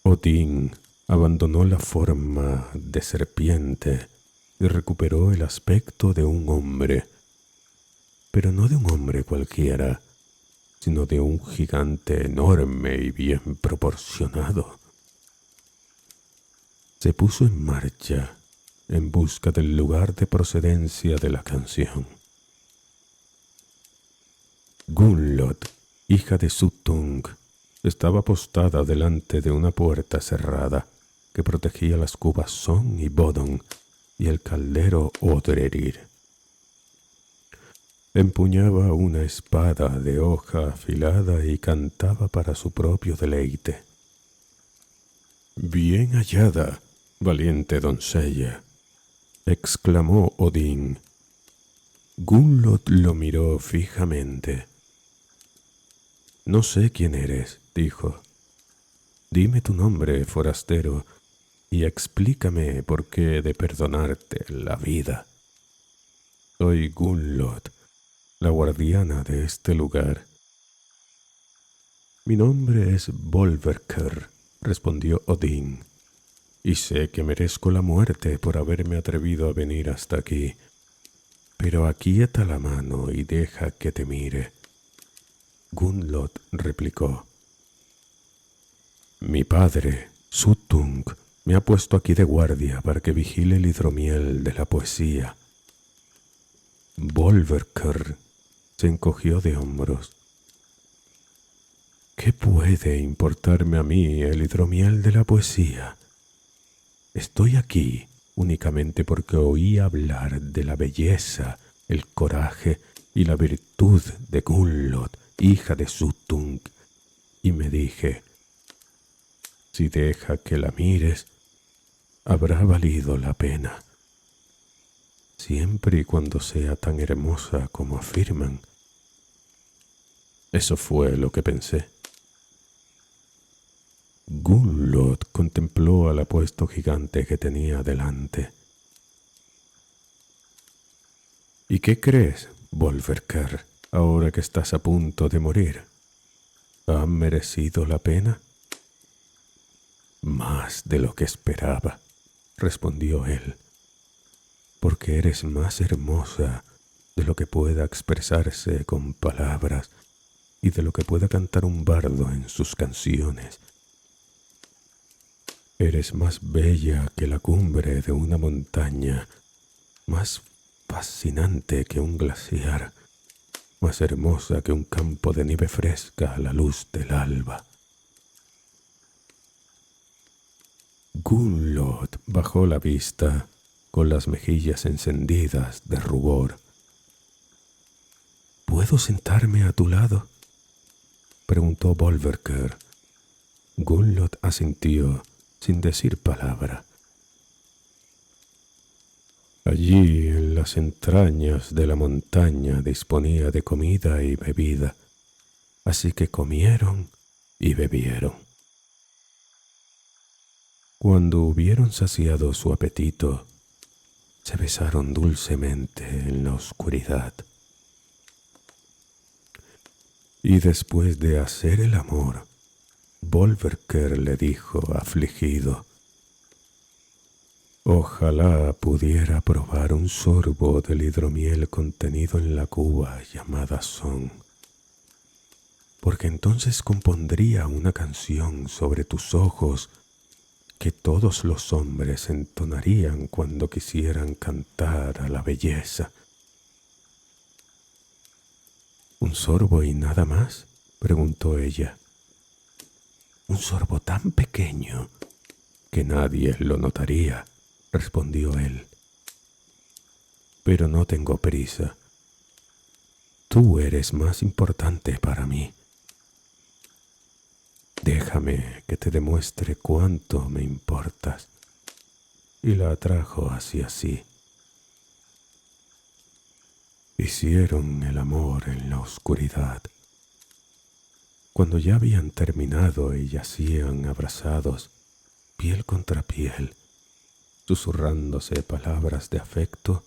Odín abandonó la forma de serpiente y recuperó el aspecto de un hombre, pero no de un hombre cualquiera, sino de un gigante enorme y bien proporcionado. Se puso en marcha en busca del lugar de procedencia de la canción. Gunnlod, hija de Suttung, estaba postada delante de una puerta cerrada que protegía las cubas Son y Bodon y el caldero Odrerir. Empuñaba una espada de hoja afilada y cantaba para su propio deleite. «Bien hallada, valiente doncella», exclamó Odín. Gunnlod lo miró fijamente. «No sé quién eres», dijo. «Dime tu nombre, forastero, y explícame por qué he de perdonarte la vida». «Soy Gunnlod, la guardiana de este lugar». «Mi nombre es Bolverker», respondió Odín, «y sé que merezco la muerte por haberme atrevido a venir hasta aquí. Pero aquieta la mano y deja que te mire». Gunnlod replicó: «Mi padre, Suttung, me ha puesto aquí de guardia para que vigile el hidromiel de la poesía». Bolverker se encogió de hombros. «¿Qué puede importarme a mí el hidromiel de la poesía? Estoy aquí únicamente porque oí hablar de la belleza, el coraje y la virtud de Gunnlod, hija de Suttung, y me dije, si deja que la mires, habrá valido la pena, siempre y cuando sea tan hermosa como afirman». Eso fue lo que pensé. Gunnlod contempló al apuesto gigante que tenía delante. «¿Y qué crees, Bolverker, ahora que estás a punto de morir? ¿Ha merecido la pena?» «Más de lo que esperaba», respondió él, «porque eres más hermosa de lo que pueda expresarse con palabras y de lo que pueda cantar un bardo en sus canciones. Eres más bella que la cumbre de una montaña, más fascinante que un glaciar, más hermosa que un campo de nieve fresca a la luz del alba». Gunnlod bajó la vista con las mejillas encendidas de rubor. «¿Puedo sentarme a tu lado?», preguntó Bolverker. Gunnlod asintió sin decir palabra. Allí, en las entrañas de la montaña, disponía de comida y bebida, así que comieron y bebieron. Cuando hubieron saciado su apetito, se besaron dulcemente en la oscuridad. Y después de hacer el amor, Bolverker le dijo afligido, «Ojalá pudiera probar un sorbo del hidromiel contenido en la cuba llamada Son, porque entonces compondría una canción sobre tus ojos que todos los hombres entonarían cuando quisieran cantar a la belleza». «¿Un sorbo y nada más?», preguntó ella. «Un sorbo tan pequeño que nadie lo notaría», respondió él. «Pero no tengo prisa. Tú eres más importante para mí. Déjame que te demuestre cuánto me importas». Y la atrajo hacia sí. Hicieron el amor en la oscuridad. Cuando ya habían terminado y yacían abrazados, piel contra piel, susurrándose palabras de afecto,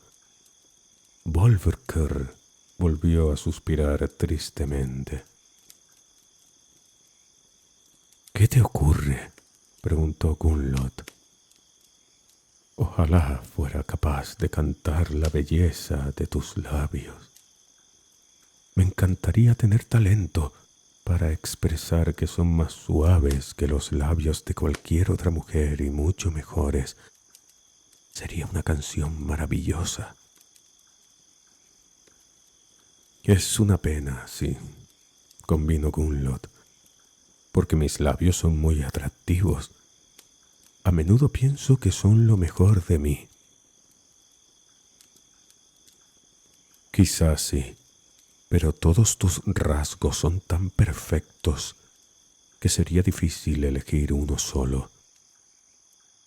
Bolverker volvió a suspirar tristemente. —¿Qué te ocurre? —preguntó Gunnlod. —Ojalá fuera capaz de cantar la belleza de tus labios. Me encantaría tener talento para expresar que son más suaves que los labios de cualquier otra mujer y mucho mejores. Sería una canción maravillosa. Es una pena, sí, convino Gunnlod, porque mis labios son muy atractivos. A menudo pienso que son lo mejor de mí. Quizás sí, pero todos tus rasgos son tan perfectos que sería difícil elegir uno solo.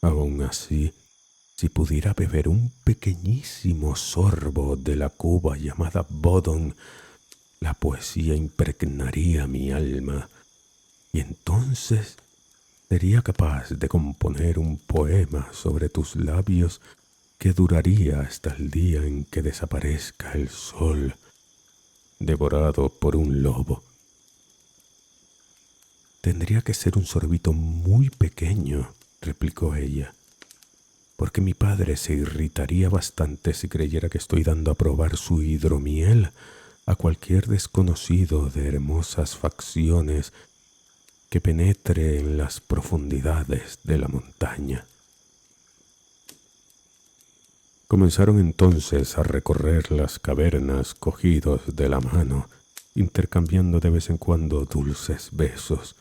Aún así, si pudiera beber un pequeñísimo sorbo de la cuba llamada Bodom, la poesía impregnaría mi alma y entonces sería capaz de componer un poema sobre tus labios que duraría hasta el día en que desaparezca el sol, devorado por un lobo. Tendría que ser un sorbito muy pequeño, replicó ella, porque mi padre se irritaría bastante si creyera que estoy dando a probar su hidromiel a cualquier desconocido de hermosas facciones que penetre en las profundidades de la montaña. Comenzaron entonces a recorrer las cavernas cogidos de la mano, intercambiando de vez en cuando dulces besos.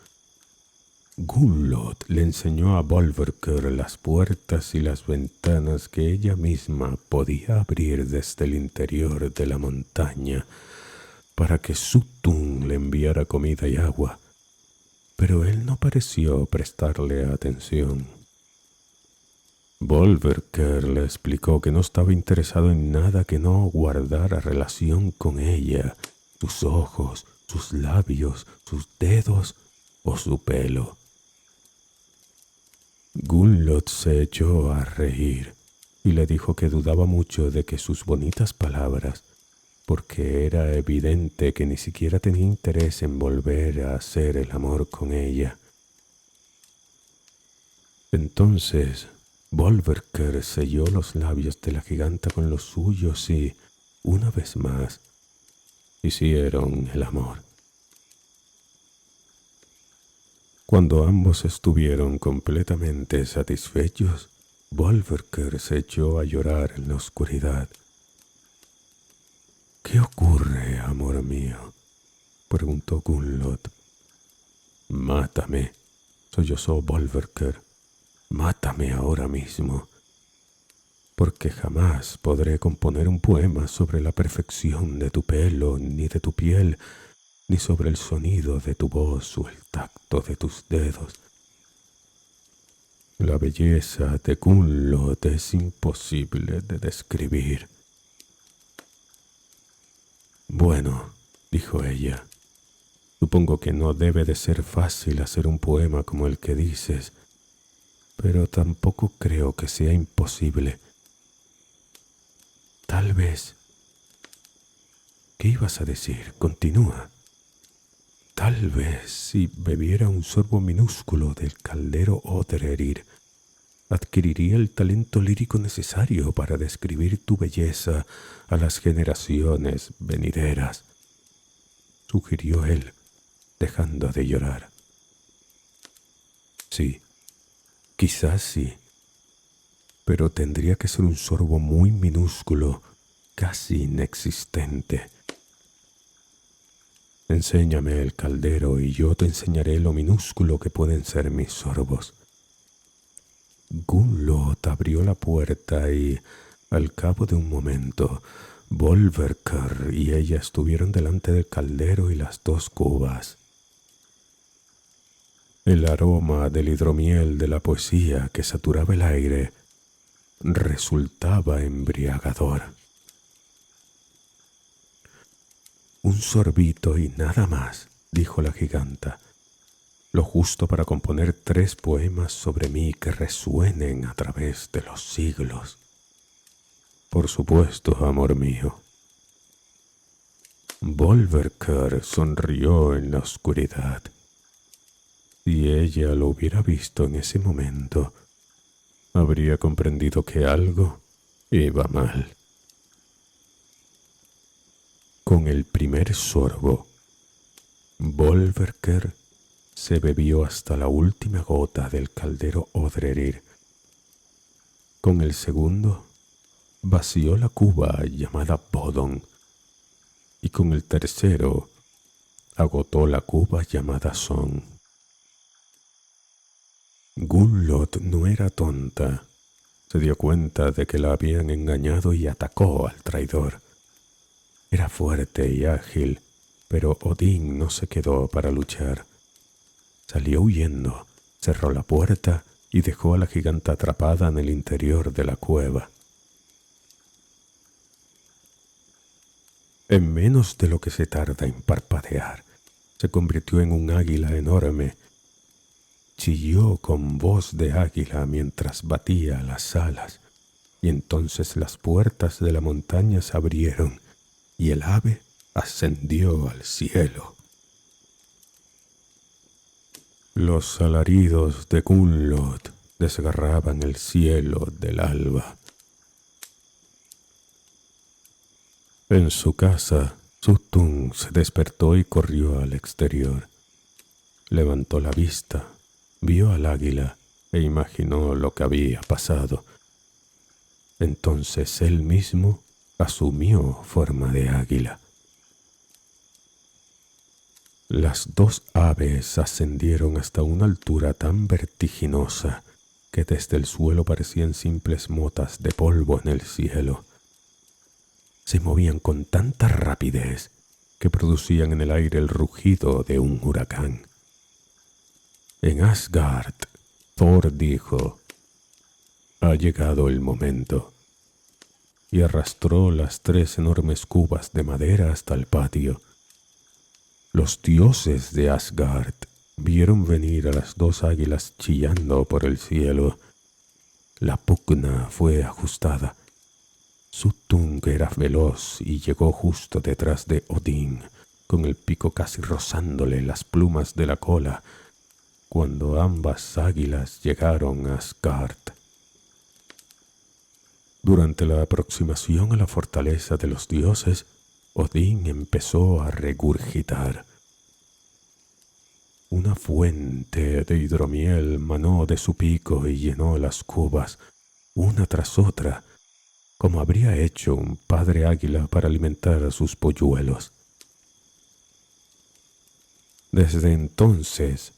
Gunnlod le enseñó a Bolverker las puertas y las ventanas que ella misma podía abrir desde el interior de la montaña para que Suttung le enviara comida y agua, pero él no pareció prestarle atención. Bolverker le explicó que no estaba interesado en nada que no guardara relación con ella, sus ojos, sus labios, sus dedos o su pelo. Gunnlod se echó a reír y le dijo que dudaba mucho de que sus bonitas palabras, porque era evidente que ni siquiera tenía interés en volver a hacer el amor con ella. Entonces Bolverker selló los labios de la giganta con los suyos y, una vez más, hicieron el amor. Cuando ambos estuvieron completamente satisfechos, Bolverker se echó a llorar en la oscuridad. —¿Qué ocurre, amor mío? —preguntó Gunnlod. —Mátame —sollozó Bolverker—, mátame ahora mismo, porque jamás podré componer un poema sobre la perfección de tu pelo, ni de tu piel, ni sobre el sonido de tu voz o el tacto de tus dedos. La belleza de Gunnlod es imposible de describir. Bueno, dijo ella, supongo que no debe de ser fácil hacer un poema como el que dices, pero tampoco creo que sea imposible. Tal vez. ¿Qué ibas a decir? Continúa. Tal vez si bebiera un sorbo minúsculo del caldero Otherir, adquiriría el talento lírico necesario para describir tu belleza a las generaciones venideras, sugirió él, dejando de llorar. Sí, quizás sí, pero tendría que ser un sorbo muy minúsculo, casi inexistente. Enséñame el caldero y yo te enseñaré lo minúsculo que pueden ser mis sorbos. Gunnlod abrió la puerta y, al cabo de un momento, Bolverker y ella estuvieron delante del caldero y las dos cubas. El aroma del hidromiel de la poesía que saturaba el aire resultaba embriagador. Un sorbito y nada más, dijo la giganta. lo justo para componer 3 poemas sobre mí que resuenen a través de los siglos. Por supuesto, amor mío. Volverker sonrió en la oscuridad. Si ella lo hubiera visto en ese momento, habría comprendido que algo iba mal. Con el primer sorbo, Volverker se bebió hasta la última gota del caldero Odrerir. Con el segundo, vació la cuba llamada Bodon, y con el tercero, agotó la cuba llamada Son. Gunnlod no era tonta. Se dio cuenta de que la habían engañado y atacó al traidor. Era fuerte y ágil, pero Odín no se quedó para luchar. Salió huyendo, cerró la puerta y dejó a la giganta atrapada en el interior de la cueva. En menos de lo que se tarda en parpadear, se convirtió en un águila enorme. Chilló con voz de águila mientras batía las alas, y entonces las puertas de la montaña se abrieron y el ave ascendió al cielo. Los alaridos de Gunnlod desgarraban el cielo del alba. En su casa, Suttung se despertó y corrió al exterior. Levantó la vista, vio al águila e imaginó lo que había pasado. Entonces él mismo asumió forma de águila. Las 2 aves ascendieron hasta una altura tan vertiginosa que desde el suelo parecían simples motas de polvo en el cielo. Se movían con tanta rapidez que producían en el aire el rugido de un huracán. En Asgard, Thor dijo: «Ha llegado el momento», y arrastró las 3 enormes cubas de madera hasta el patio. Los dioses de Asgard vieron venir a las 2 águilas chillando por el cielo. La pugna fue ajustada. Suttung era veloz y llegó justo detrás de Odín, con el pico casi rozándole las plumas de la cola, cuando ambas águilas llegaron a Asgard. Durante la aproximación a la fortaleza de los dioses, Odín empezó a regurgitar. Una fuente de hidromiel manó de su pico y llenó las cubas, una tras otra, como habría hecho un padre águila para alimentar a sus polluelos. Desde entonces,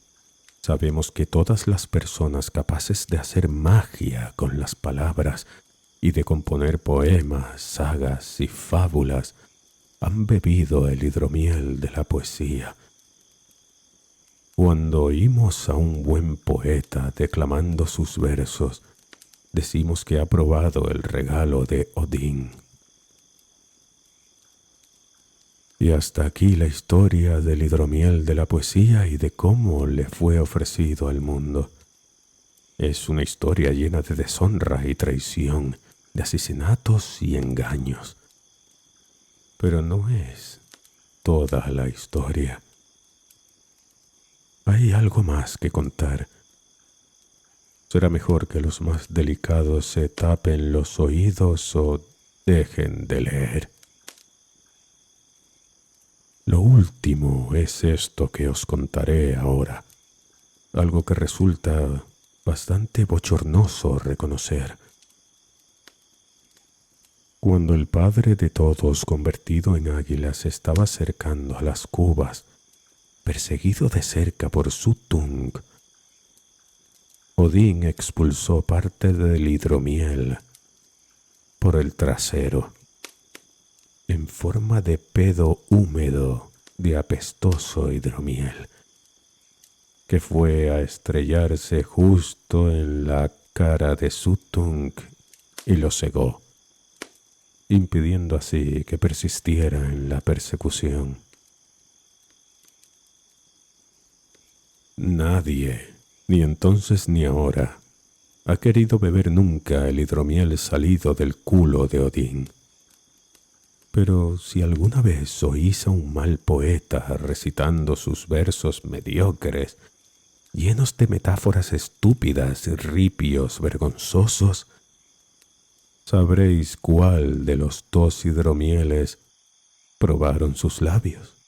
sabemos que todas las personas capaces de hacer magia con las palabras y de componer poemas, sagas y fábulas han bebido el hidromiel de la poesía. Cuando oímos a un buen poeta declamando sus versos, decimos que ha probado el regalo de Odín. Y hasta aquí la historia del hidromiel de la poesía y de cómo le fue ofrecido al mundo. Es una historia llena de deshonra y traición, de asesinatos y engaños. Pero no es toda la historia. Hay algo más que contar. Será mejor que los más delicados se tapen los oídos o dejen de leer. Lo último es esto que os contaré ahora, algo que resulta bastante bochornoso reconocer. Cuando el padre de todos, convertido en águila, se estaba acercando a las cubas, perseguido de cerca por Suttung, Odín expulsó parte del hidromiel por el trasero, en forma de pedo húmedo de apestoso hidromiel, que fue a estrellarse justo en la cara de Suttung y lo cegó, impidiendo así que persistiera en la persecución. Nadie, ni entonces ni ahora, ha querido beber nunca el hidromiel salido del culo de Odín. Pero si alguna vez oís a un mal poeta recitando sus versos mediocres, llenos de metáforas estúpidas y ripios vergonzosos, sabréis cuál de los dos hidromieles probaron sus labios.